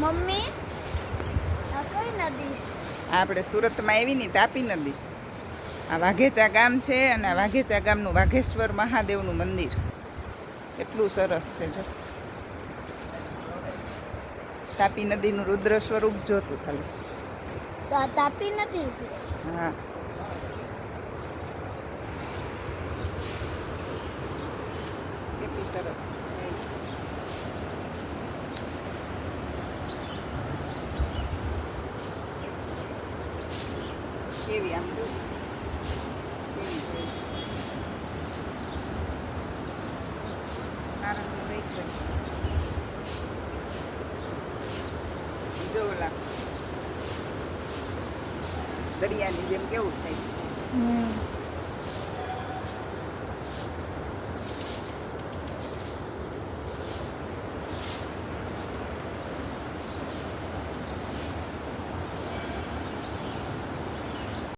Mummy આ કઈ નદી છે? આપણે સુરતમાં આવી ને તાપી નદી છે. આ વાઘેચા ગામ છે અને આ વાઘેચા ગામનું વાઘેશ્વર મહાદેવનું મંદિર કેટલું સરસ છે. જો તાપી નદીનું રુદ્ર સ્વરૂપ જોતું ખાલી. તો આ તાપી નદી છે. હા, કેટલું સરસ. કેવી આમ જો કેવી છે. આનંદ લઈ ગયો. જો ઓલા દરિયાની જેમ કેવું થાય છે.